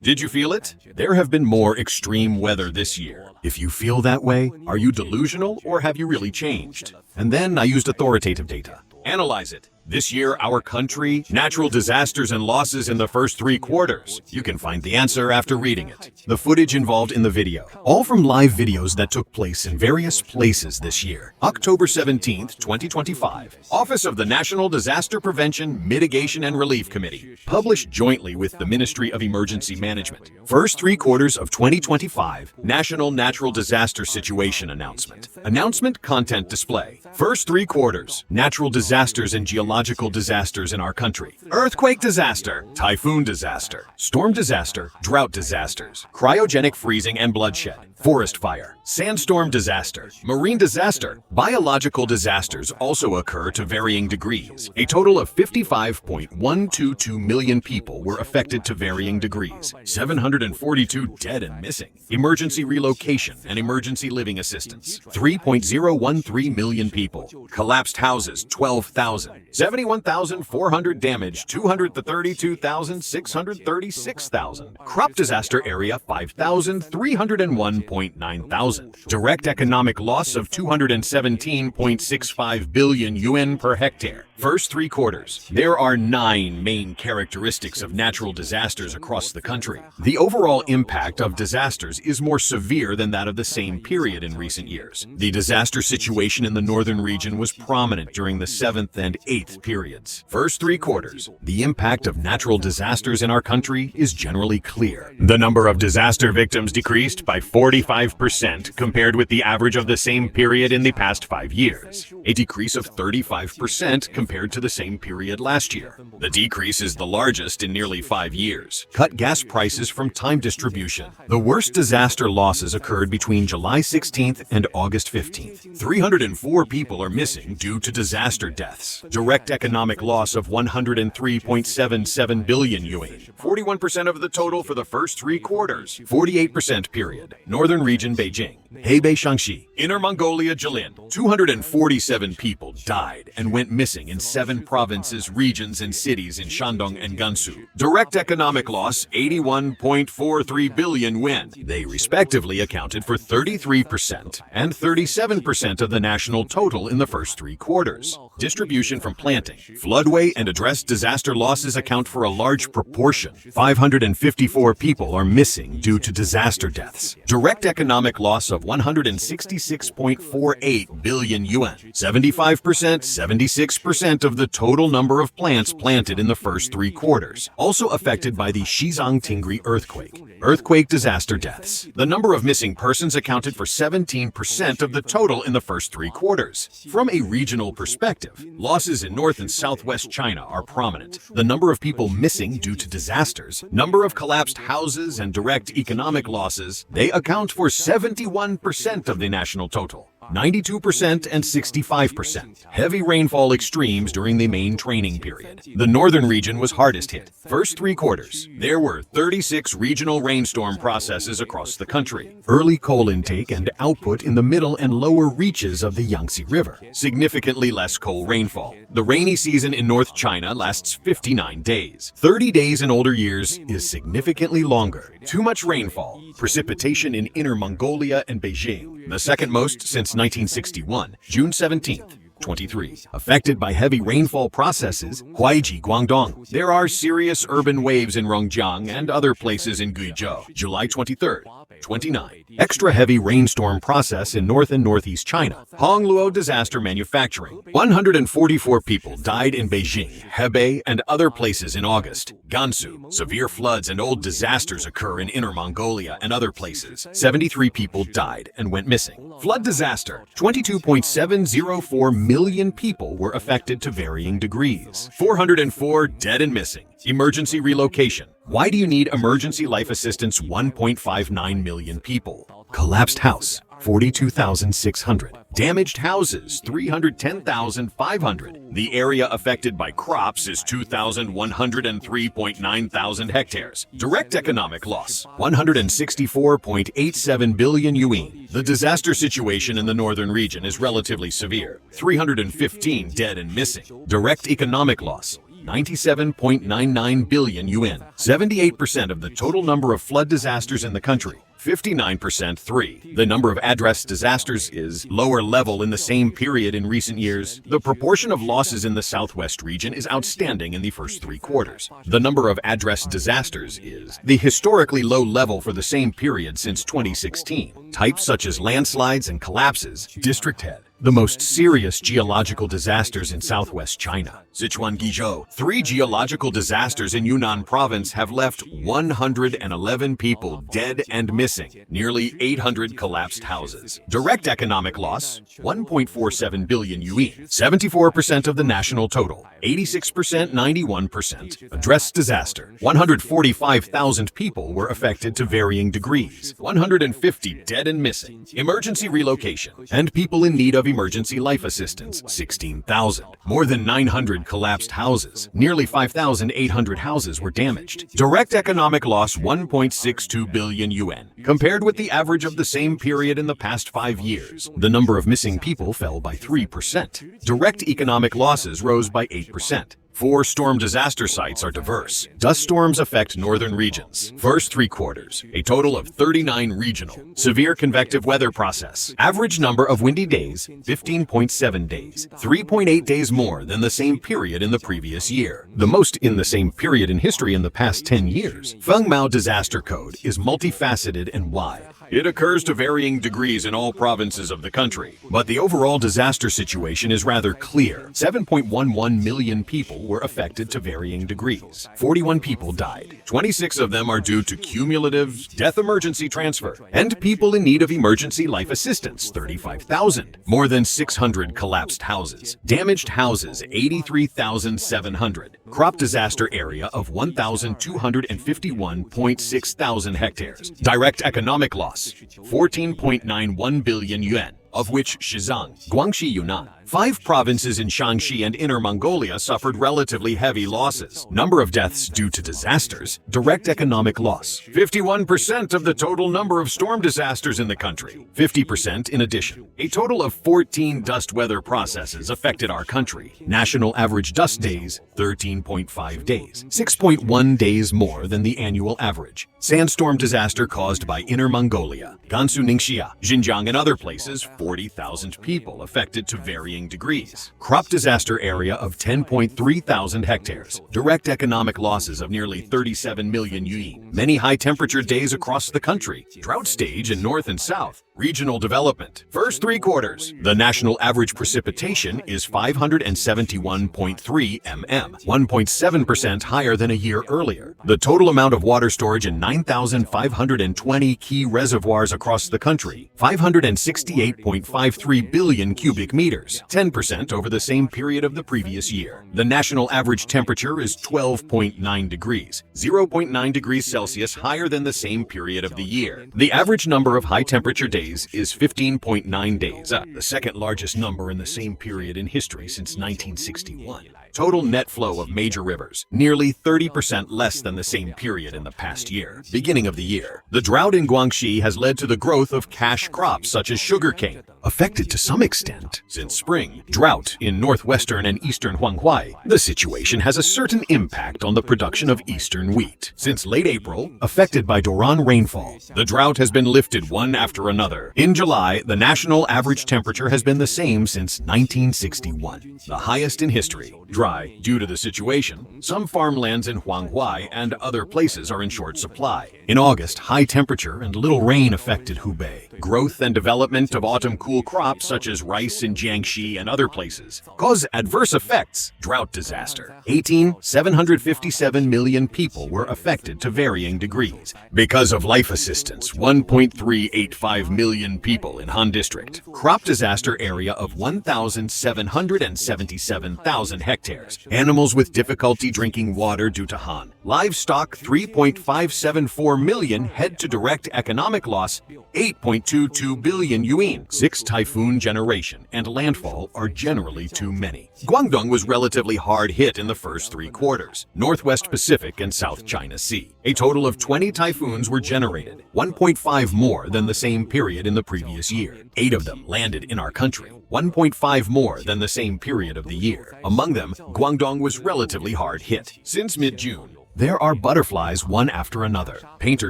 Did you feel it? There have been more extreme weather this year. If you feel that way, are you delusional or have you really changed? And then I used authoritative data. Analyze it. This year, our country, natural disasters and losses in the first 3 quarters. You can find the answer after reading it. The footage involved in the video, all from live videos that took place in various places this year. October 17th, 2025. Office of the National Disaster Prevention, Mitigation and Relief Committee, published jointly with the Ministry of Emergency Management. First 3 quarters of 2025, National Natural Disaster Situation Announcement. Announcement content display. First 3 quarters, natural disasters and geological disasters in our country. Earthquake disaster, typhoon disaster, storm disaster, drought disasters, cryogenic freezing and bloodshed, forest fire, sandstorm disaster, marine disaster. Biological disasters also occur to varying degrees. A total of 55.122 million people were affected to varying degrees. 742 dead and missing. Emergency relocation and emergency living assistance. 3.013 million people. Collapsed houses, 12,000. 71,400 damaged, 232,636,000. Crop disaster area, 5,301.9 thousand. Direct economic loss of 217.65 billion yuan per hectare. First 3 quarters. There are 9 main characteristics of natural disasters across the country. The overall impact of disasters is more severe than that of the same period in recent years. The disaster situation in the northern region was prominent during the 7th and 8th periods. First 3 quarters. The impact of natural disasters in our country is generally clear. The number of disaster victims decreased by 45% compared with the average of the same period in the past 5 years. A decrease of 35% compared to the same period last year. The decrease is the largest in nearly 5 years. Cut gas prices from time distribution. The worst disaster losses occurred between July 16th and August 15th. 304 people are missing due to disaster deaths. Direct economic loss of 103.77 billion yuan. 41% of the total for the first 3 quarters. 48% period. Northern region Beijing. Hebei Shaanxi. Inner Mongolia Jilin. 247 people died and went missing in 7 provinces, regions, and cities in Shandong and Gansu. Direct economic loss, 81.43 billion yuan. They respectively accounted for 33% and 37% of the national total in the first 3 quarters. Distribution from planting. Floodway and addressed disaster losses account for a large proportion. 554 people are missing due to disaster deaths. Direct economic loss of 166.48 billion yuan. 75%, 76% of the total number of plants planted in the first 3 quarters. Also affected by the Xizang-Tingri earthquake. Earthquake disaster deaths. The number of missing persons accounted for 17% of the total in the first 3 quarters. From a regional perspective, losses in North and Southwest China are prominent. The number of people missing due to disasters, number of collapsed houses, and direct economic losses, they account for 71% of the national total. 92% and 65%. Heavy rainfall extremes during the main training period. The northern region was hardest hit. First 3 quarters. There were 36 regional rainstorm processes across the country. Early coal intake and output in the middle and lower reaches of the Yangtze River. Significantly less coal rainfall. The rainy season in North China lasts 59 days. 30 days in older years is significantly longer. Too much rainfall. Precipitation in Inner Mongolia and Beijing. The second most since 1961, June 17th. 23. Affected by heavy rainfall processes, Huaiji, Guangdong. There are serious urban waves in Rongjiang and other places in Guizhou. July 23rd. 29. Extra heavy rainstorm process in North and Northeast China. Hongluo disaster manufacturing. 144 people died in Beijing, Hebei, and other places in August. Gansu. Severe floods and old disasters occur in Inner Mongolia and other places. 73 people died and went missing. Flood disaster. 22.704 million people were affected to varying degrees. 404 dead and missing. Emergency relocation. Why do you need emergency life assistance? 1.59 million people. Collapsed house, 42,600. Damaged houses, 310,500. The area affected by crops is 2,103.9 thousand hectares. Direct economic loss, 164.87 billion yuan. The disaster situation in the northern region is relatively severe. 315 dead and missing. Direct economic loss, 97.99 billion yuan. 78% of the total number of flood disasters in the country. 59% 3. The number of addressed disasters is lower level in the same period in recent years. The proportion of losses in the southwest region is outstanding in the first 3 quarters. The number of addressed disasters is the historically low level for the same period since 2016. Types such as landslides and collapses. District head. The most serious geological disasters in southwest China. Sichuan Guizhou. 3 geological disasters in Yunnan province have left 111 people dead and missing. Nearly 800 collapsed houses. Direct economic loss, 1.47 billion yuan. 74% of the national total. 86%, 91%. Addressed disaster. 145,000 people were affected to varying degrees. 150 dead and missing. Emergency relocation. And people in need of emergency life assistance, 16,000. More than 900 collapsed houses. Nearly 5,800 houses were damaged. Direct economic loss, 1.62 billion yuan. Compared with the average of the same period in the past 5 years, the number of missing people fell by 3%. Direct economic losses rose by 8%. 4 storm disaster sites are diverse. Dust storms affect northern regions. First 3 quarters, a total of 39 regional. Severe convective weather process. Average number of windy days, 15.7 days. 3.8 days more than the same period in the previous year. The most in the same period in history in the past 10 years. Fengmao disaster code is multifaceted and wide. It occurs to varying degrees in all provinces of the country, but the overall disaster situation is rather clear. 7.11 million people were affected to varying degrees. 41 people died. 26 of them are due to cumulative death emergency transfer, and people in need of emergency life assistance, 35,000. More than 600 collapsed houses. Damaged houses, 83,700. Crop disaster area of 1,251.6 thousand hectares. Direct economic loss, 14.91 billion yuan, of which Xizang, Guangxi, Yunnan. 5 provinces in Shaanxi and Inner Mongolia suffered relatively heavy losses. Number of deaths due to disasters. Direct economic loss. 51% of the total number of storm disasters in the country. 50% in addition. A total of 14 dust weather processes affected our country. National average dust days, 13.5 days. 6.1 days more than the annual average. Sandstorm disaster caused by Inner Mongolia, Gansu, Ningxia, Xinjiang, and other places, 40,000 people affected to varying degrees. Crop disaster area of 10.3 thousand hectares. Direct economic losses of nearly 37 million yuan. Many high temperature days across the country. Drought stage in north and south. Regional development. First 3 quarters. The national average precipitation is 571.3 mm, 1.7% higher than a year earlier. The total amount of water storage in 9,520 key reservoirs across the country, 568.53 billion cubic meters, 10% over the same period of the previous year. The national average temperature is 12.9 degrees, 0.9 degrees Celsius higher than the same period of the year. The average number of high temperature days is 15.9 days, the second largest number in the same period in history since 1961. Total net flow of major rivers, nearly 30% less than the same period in the past year. Beginning of the year, the drought in Guangxi has led to the growth of cash crops such as sugarcane, affected to some extent. Since spring, drought in northwestern and eastern Huanghuai, the situation has a certain impact on the production of eastern wheat. Since late April, affected by Doron rainfall, the drought has been lifted one after another. In July, the national average temperature has been the same since 1961, the highest in history. Dry due to the situation. Some farmlands in Huanghuai and other places are in short supply. In August, high temperature and little rain affected Hubei. Growth and development of autumn cool crops such as rice in Jiangxi and other places cause adverse effects. Drought disaster. 757 million people were affected to varying degrees. Because of life assistance, 1.385 million people in Han District. Crop disaster area of 1,777,000 hectares. Animals with difficulty drinking water due to Han. Livestock 3.574 million head to direct economic loss, 8.22 billion yuan. 6 typhoon generation and landfall are generally too many. Guangdong was relatively hard hit in the first 3 quarters. Northwest Pacific and South China Sea. A total of 20 typhoons were generated, 1.5 more than the same period period in the previous year. 8 of them landed in our country, 1.5 more than the same period of the year. Among them, Guangdong was relatively hard hit. Since mid-June, there are butterflies one after another. Painter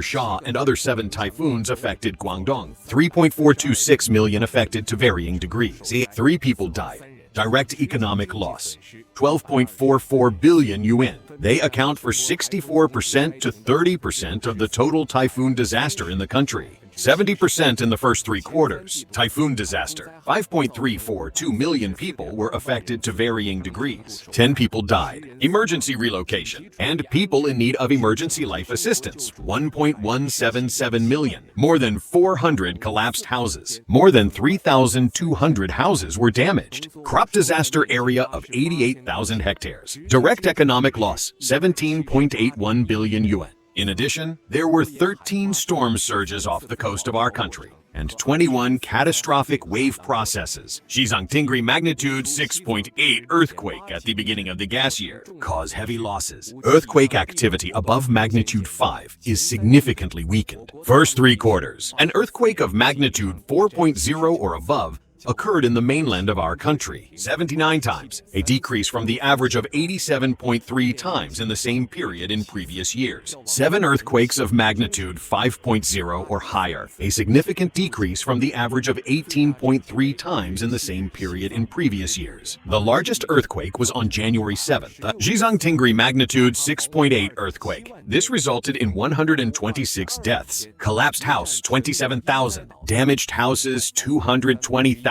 Shaw and other 7 typhoons affected Guangdong. 3.426 million affected to varying degrees. 3 people died. Direct economic loss, 12.44 billion yuan. They account for 64% to 30% of the total typhoon disaster in the country. 70% in the first 3 quarters. Typhoon disaster. 5.342 million people were affected to varying degrees. 10 people died. Emergency relocation. And people in need of emergency life assistance. 1.177 million. More than 400 collapsed houses. More than 3,200 houses were damaged. Crop disaster area of 88,000 hectares. Direct economic loss, 17.81 billion yuan. In addition, there were 13 storm surges off the coast of our country and 21 catastrophic wave processes. Xizang magnitude 6.8 earthquake at the beginning of the gas year cause heavy losses. Earthquake activity above magnitude 5 is significantly weakened. First 3 quarters, an earthquake of magnitude 4.0 or above occurred in the mainland of our country 79 times, a decrease from the average of 87.3 times in the same period in previous years. 7 earthquakes of magnitude 5.0 or higher, a significant decrease from the average of 18.3 times in the same period in previous years. The largest earthquake was on January 7th, the Xizang magnitude 6.8 earthquake. This resulted in 126 deaths, collapsed house 27,000, damaged houses 220,000.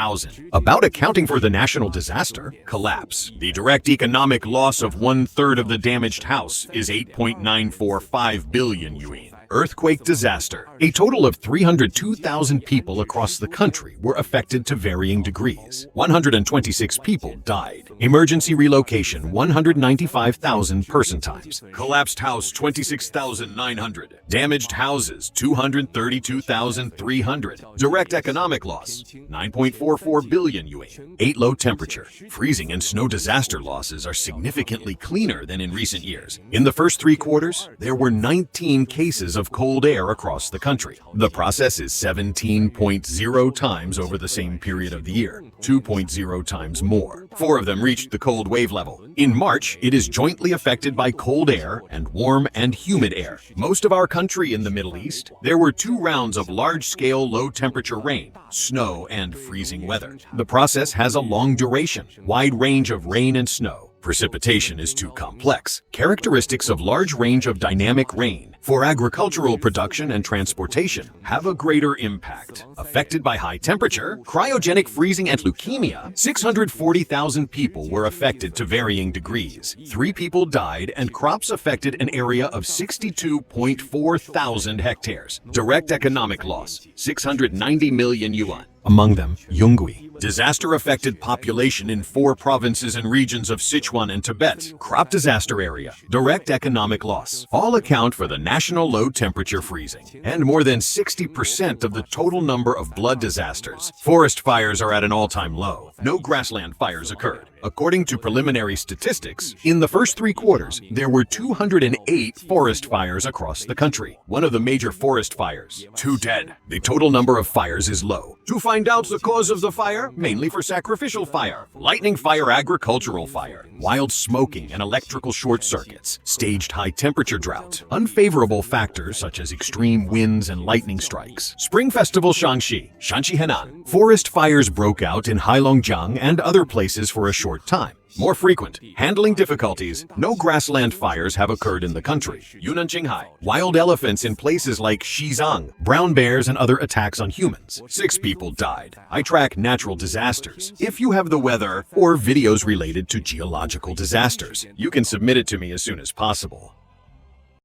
About accounting for the national disaster collapse. The direct economic loss of 1/3 of the damaged house is 8.945 billion yuan. Earthquake disaster. A total of 302,000 people across the country were affected to varying degrees. 126 people died. Emergency relocation 195,000 person times. Collapsed house 26,900. Damaged houses 232,300. Direct economic loss 9.44 billion yuan. 8 low temperature. Freezing and snow disaster losses are significantly cleaner than in recent years. In the first 3 quarters, there were 19 cases of cold air across the country. The process is 17.0 times over the same period of the year, 2.0 times more. 4 of them reached the cold wave level. In March, it is jointly affected by cold air and warm and humid air. Most of our country in the Middle East, there were 2 rounds of large-scale low-temperature rain, snow, and freezing weather. The process has a long duration, wide range of rain and snow. Precipitation is too complex. Characteristics of large range of dynamic rain for agricultural production and transportation have a greater impact. Affected by high temperature, cryogenic freezing and leukemia, 640,000 people were affected to varying degrees. 3 people died and crops affected an area of 62.4 thousand hectares. Direct economic loss, 690 million yuan. Among them, Yongui. Disaster-affected population in 4 provinces and regions of Sichuan and Tibet. Crop disaster area. Direct economic loss. All account for the national low-temperature freezing. And more than 60% of the total number of blood disasters. Forest fires are at an all-time low. No grassland fires occurred. According to preliminary statistics, in the first 3 quarters, there were 208 forest fires across the country. One of the major forest fires, 2 dead. The total number of fires is low. To find out the cause of the fire, mainly for sacrificial fire, lightning fire, agricultural fire, wild smoking and electrical short circuits, staged high temperature drought, unfavorable factors such as extreme winds and lightning strikes, Spring Festival Shanxi Henan. Forest fires broke out in Heilongjiang and other places for a short time. More frequent, handling difficulties, no grassland fires have occurred in the country. Yunnan Qinghai, wild elephants in places like Xizang, brown bears and other attacks on humans. 6 people died. I track natural disasters. If you have the weather or videos related to geological disasters, you can submit it to me as soon as possible.